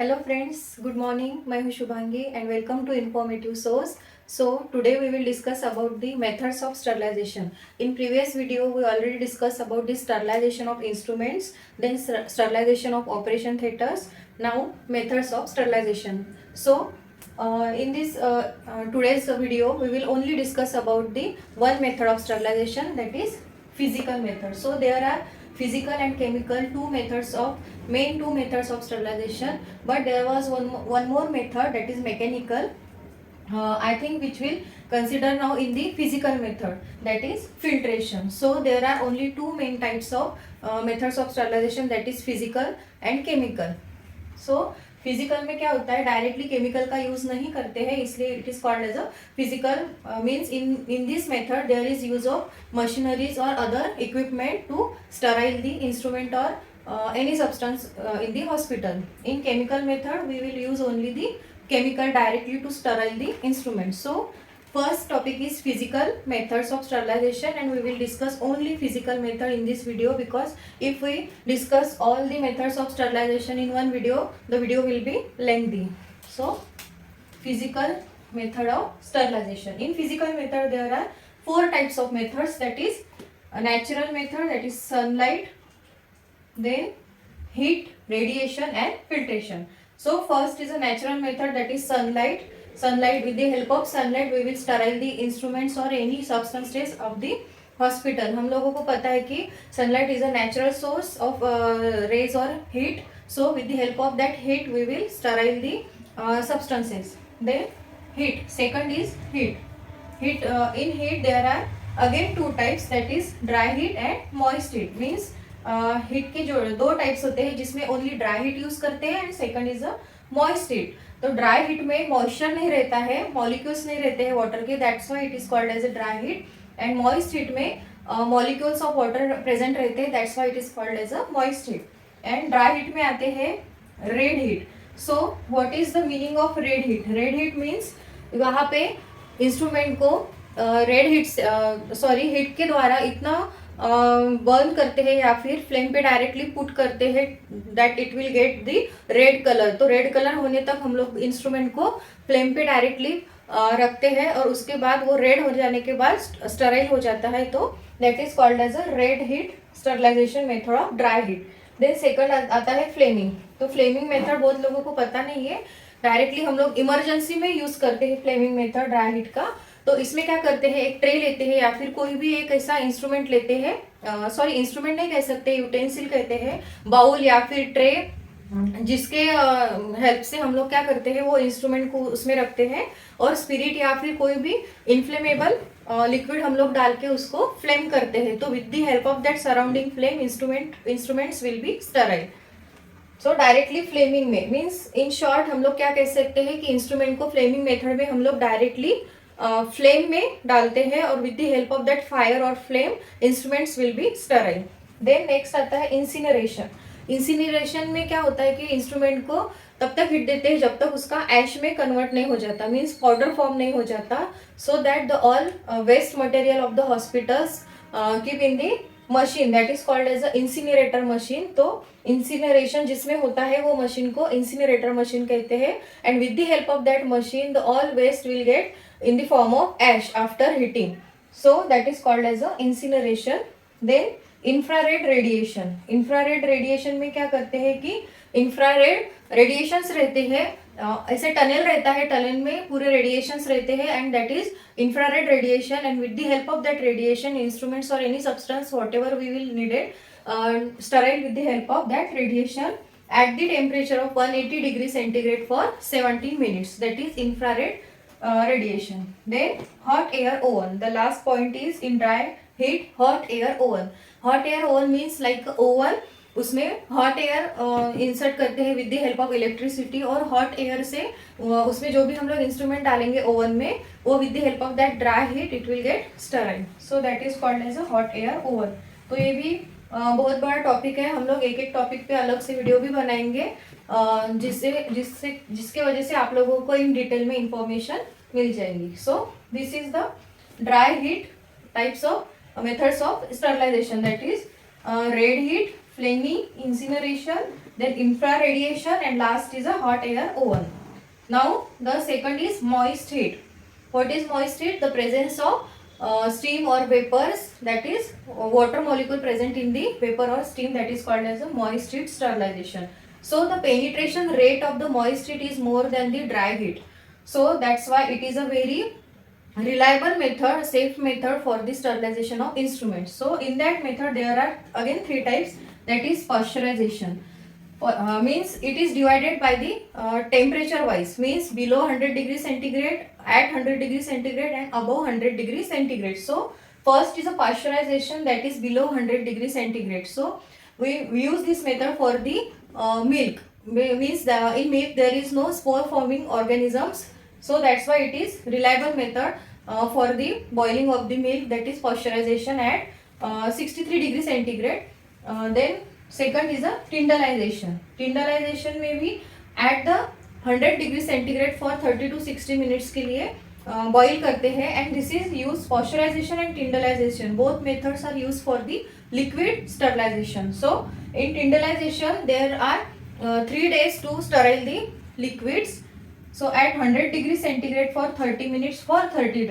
Hello friends, good morning. I am Shubhangi and welcome to Informative Source. So today we will discuss about the methods of sterilization. In previous video we already discussed about the sterilization of instruments, then sterilization of operation theaters. Now methods of sterilization. So in this today's video we will only discuss about the one method of sterilization, that is physical method. So there are physical and chemical main two methods of sterilization, but there was one more method, that is mechanical. I think which will consider now in the physical method, that is filtration. So there are only two main types of methods of sterilization, that is physical and chemical. So physical में क्या होता है, directly chemical का use नहीं करते हैं, इसलिए it is called as a physical. Means in this method there is use of machineries और other equipment to sterile the instrument और any substance in the hospital. In chemical method we will use only the chemical directly to sterile the instrument. So first topic is physical methods of sterilization, and we will discuss only physical method in this video, because if we discuss all the methods of sterilization in one video, the video will be lengthy. So physical method of sterilization. In physical method there are four types of methods, that is a natural method, that is sunlight, then heat, radiation and filtration. So first is a natural method, that is sunlight. With the help of sunlight we will sterile the instruments or any substances of the hospital. हम लोगों को पता है कि sunlight is a natural source of rays और heat. So with the help of that heat we will sterile the substances. Then heat. Second is heat. In heat there are again two types, that is dry heat and moist heat. Means heat के जो दो types होते हैं, जिसमें only dry heat use करते हैं and second is a moist heat. तो dry heat में मॉइस्चर नहीं रहता है, मॉलिक्यूल्स नहीं रहते हैं वाटर के, that's why it is called as a dry heat. And moist heat में मॉलिक्यूल्स ऑफ वाटर प्रेजेंट रहते हैं, that's why it is called as a moist heat. And dry heat में आते हैं red heat. So what is the meaning of red heat? Red heat means वहाँ पे instrument को heat के द्वारा इतना बर्न करते हैं या फिर फ्लेम पे डायरेक्टली पुट करते हैं that it will get the red colour. तो रेड कलर होने तक हम लोग इंस्ट्रूमेंट को फ्लेम पे डायरेक्टली रखते हैं, और उसके बाद वो रेड हो जाने के बाद स्टराइल हो जाता है. तो that is called as a red heat sterilization method of dry heat. Then second आता है फ्लेमिंग. तो फ्लेमिंग मेथड बहुत लोगों को पता नहीं है, डायरेक्टली हम लोग इमरजेंसी में यूज करते हैं फ्लेमिंग मेथड ड्राई हीट का. तो इसमें क्या करते हैं, एक ट्रे लेते हैं या फिर कोई भी एक ऐसा इंस्ट्रूमेंट लेते हैं, इंस्ट्रूमेंट नहीं कह सकते, यूटेंसिल कहते हैं, बाउल या फिर ट्रे, जिसके हेल्प से हम लोग क्या करते हैं, वो इंस्ट्रूमेंट को उसमें रखते हैं और स्पिरिट या फिर कोई भी इन्फ्लेमेबल लिक्विड हम लोग डाल के उसको फ्लेम करते हैं. तो with the help of that surrounding flame instruments will be sterile. So directly flaming में मीन्स इन शॉर्ट हम लोग क्या कह सकते हैं कि इंस्ट्रूमेंट को फ्लेमिंग मेथड में हम लोग डायरेक्टली फ्लेम में डालते हैं, और with the help of that fire और flame instruments will be sterile. Then next आता है इंसिनरेशन. इंसिनरेशन में क्या होता है कि इंस्ट्रूमेंट को तब तक हिट देते हैं जब तक उसका ऐश में कन्वर्ट नहीं हो जाता, मीन्स पाउडर फॉर्म नहीं हो जाता, so that the all waste material of the hospitals keep in the machine, that is called as a incinerator machine. तो इंसिनरेशन जिसमें होता है वो मशीन को इंसिनरेटर मशीन कहते हैं. And with the help of that machine the all waste will get in the form of ash after heating. So that is called as a incineration. Then infrared radiation. Infrared radiation में क्या करते हैं कि infrared radiations रहते हैं, ऐसे tunnel रहता है, टनल में पूरे radiations रहते हैं, and that is infrared radiation. And with the help of that radiation, instruments or any substance whatever we will need it sterile with the help of that radiation at the temperature of 180 degrees centigrade for 17 minutes. That is infrared radiation. Then hot air oven. The last point is in dry heat hot air oven. Hot air oven means like oven, उसमें hot air insert करते हैं with the help of electricity, और hot air से उसमें जो भी हम लोग इंस्ट्रूमेंट डालेंगे ओवन में, वो with the help of that dry heat it will get sterile. So that is called as a hot air oven. तो ये भी बहुत बड़ा टॉपिक है, हम लोग एक एक टॉपिक पे अलग से वीडियो भी बनाएंगे, जिसके वजह से आप लोगों को इन डिटेल में इंफॉर्मेशन मिल जाएगी. So this is the dry heat types of methods of sterilization, that is red heat, flaming, incineration, then infrared radiation, and last is a hot air oven. Now the second is moist heat. What is moist heat? The presence of steam or vapors, that is water molecule present in the vapor or steam, that is called as a moist heat sterilization. So the penetration rate of the moist heat is more than the dry heat. So that's why it is a very reliable method, safe method for the sterilization of instruments. So in that method there are again three types, that is pasteurization. Means it is divided by the temperature wise, means below 100 degrees centigrade, at 100 degrees centigrade, and above 100 degrees centigrade. So first is a pasteurization, that is below 100 degrees centigrade. So we use this method for the milk. Means in milk there is no spore forming organisms, so that's why it is reliable method for the boiling of the milk, that is pasteurization at 63 degrees centigrade. Then second is a tyndallization. Tyndallization may be at the 100 degree centigrade for 30 to 60 minutes के लिए boil करते हैं, and this is use pasteurisation and tyndallisation. Both methods are use for the liquid sterilisation. So in tyndallisation there are 3 days to sterile the liquids. So at 100 degree centigrade for 30 minutes for 30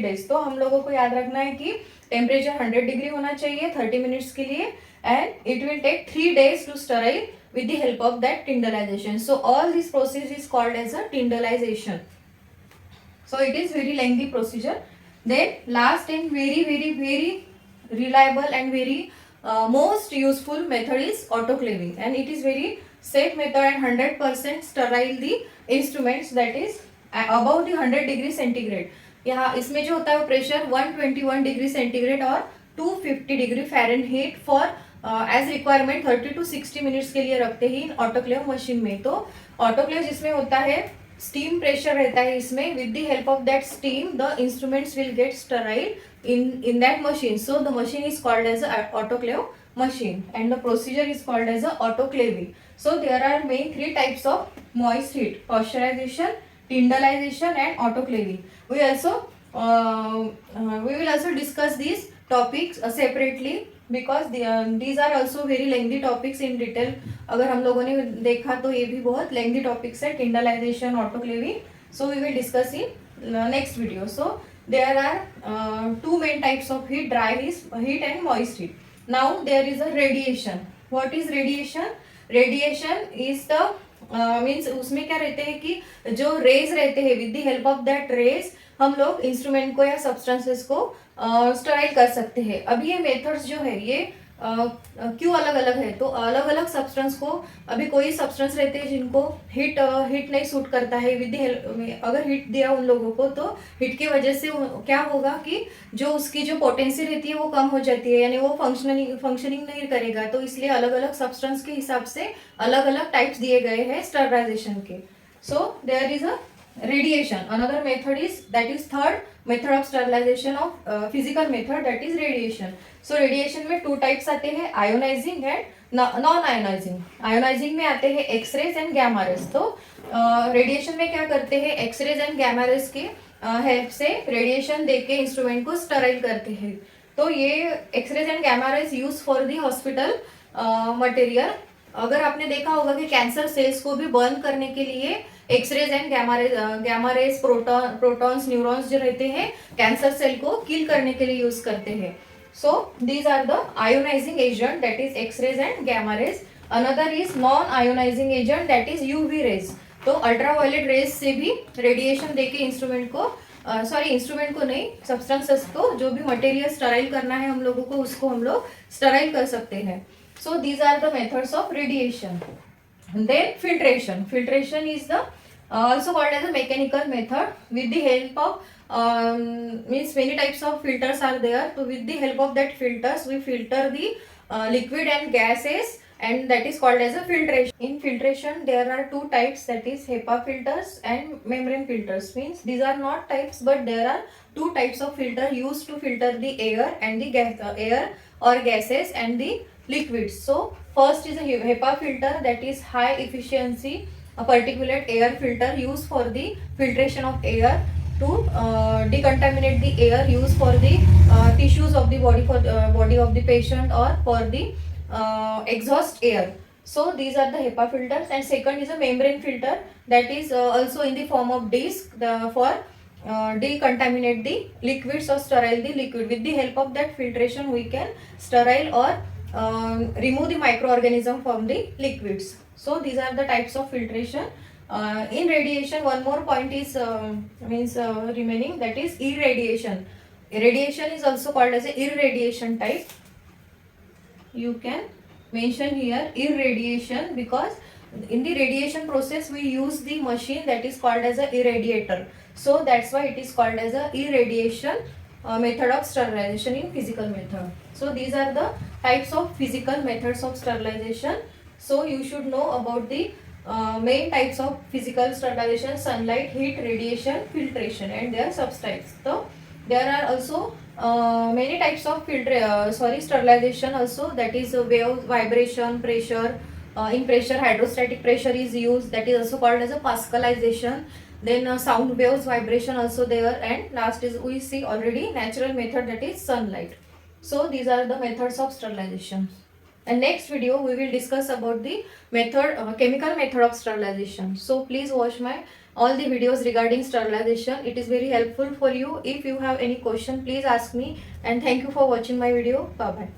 days. तो हम लोगों को याद रखना है कि temperature 100 degree होना चाहिए 30 minutes के लिए, and it will take 3 days to sterile with the help of that tyndallization. So all this process is called as a tyndallization. So it is very lengthy procedure. Then last and very reliable and very most useful method is autoclaving, and it is very safe method and 100% sterile the instruments, that is above the 100 degree centigrade. यहाँ इसमें जो होता है वो pressure 121 degree centigrade और 250 degree Fahrenheit for as requirement 30 to 60 minutes के लिए रखते ही ऑटोक्लेव मशीन में. तो ऑटोक्लेव जिसमें होता है स्टीम प्रेशर रहता है इसमें, with the help of that steam the instruments will get Sterlite in that machine. So the machine is called as a autoclave machine, and the procedure is called as a autoclaving. So there are main 3 types of moist heat: pasteurization, tyndallization, and autoclaving. We will also discuss these topics separately, because these are also very lengthy topics in detail. अगर हम लोगों ने देखा तो ये भी बहुत lengthy topics है, tyndallization, autoclaving. So we will discuss in next video. So there are 2 main types of heat: dry heat and moist heat. Now there is a radiation. What is radiation? Radiation is the means उसमें क्या रहते हैं कि जो rays रहते हैं, with the help of that rays हम लोग इंस्ट्रूमेंट को या सब्सटेंसेस को स्टराइल कर सकते हैं. अब ये मेथड्स जो है ये क्यों अलग अलग है? तो अलग अलग सब्सटेंस को, अभी कोई सब्सटेंस रहते हैं जिनको हीट नहीं सूट करता है, विद द अगर हीट दिया उन लोगों को तो हीट की वजह से क्या होगा कि जो उसकी जो पोटेंसी रहती है वो कम हो जाती है, यानी वो फंक्शनिंग नहीं करेगा. तो इसलिए अलग अलग सब्सटेंस के हिसाब से अलग अलग टाइप्स दिए गए हैं स्टरलाइजेशन के. So there is a radiation. Another method is, that is third method of sterilization of physical method, that is radiation. So radiation में 2 types आते हैं, ionizing and non ionizing. Ionizing में आते हैं x-rays and gamma rays. तो radiation में क्या करते हैं, x-rays and gamma rays के हेल्प से रेडिएशन देके इंस्ट्रूमेंट को स्टराइल करते हैं. तो ये x-rays and gamma rays use for the hospital material. अगर आपने देखा होगा कि कैंसर सेल्स को भी बर्न करने के लिए X rays and gamma rays protons neurons जो रहते हैं कैंसर सेल को किल करने के लिए यूज करते हैं. So these are the ionizing agent, that is X rays and gamma rays. Another is non ionizing agent, that is UV rays. तो अल्ट्रावायलेट रेज से भी रेडिएशन देके इंस्ट्रूमेंट को इंस्ट्रूमेंट को नहीं, सब्सटेंसेस को, जो भी मटेरियल स्टराइल करना है हम लोगों को, उसको हम लोग स्टराइल कर सकते हैं. So these are the methods of radiation. And then filtration. Filtration is the also called as a mechanical method. With the help of means many types of filters are there. So with the help of that filters, we filter the liquid and gases, and that is called as a filtration. In filtration, there are 2 types, that is HEPA filters and membrane filters. Means these are not types, but there are 2 types of filter used to filter the air and the air or gases and the liquids. So first is a HEPA filter, that is high efficiency particulate air filter, used for the filtration of air to decontaminate the air, used for the tissues of the body, for body of the patient, or for the exhaust air. So these are the HEPA filters, and second is a membrane filter, that is also in the form of disc for decontaminate the liquids or sterile the liquid. With the help of that filtration we can sterile or remove the microorganism from the liquids. So these are the types of filtration. In radiation, one more point is remaining, that is irradiation. Irradiation is also called as a irradiation type. You can mention here irradiation, because in the radiation process we use the machine that is called as a irradiator. So that's why it is called as a irradiation method of sterilization in physical method. So these are the types of physical methods of sterilization. So you should know about the main types of physical sterilization: sunlight, heat, radiation, filtration, and their subtypes. So there are also many types of sterilization also, that is wave, vibration, pressure. In pressure, hydrostatic pressure is used, that is also called as a Pascalization. Then sound waves, vibration also there, and last is we see already natural method, that is sunlight. So these are the methods of sterilization. And next video we will discuss about the chemical method of sterilization. So please watch my all the videos regarding sterilization. It is very helpful for you. If you have any question, please ask me, and thank you for watching my video. Bye bye.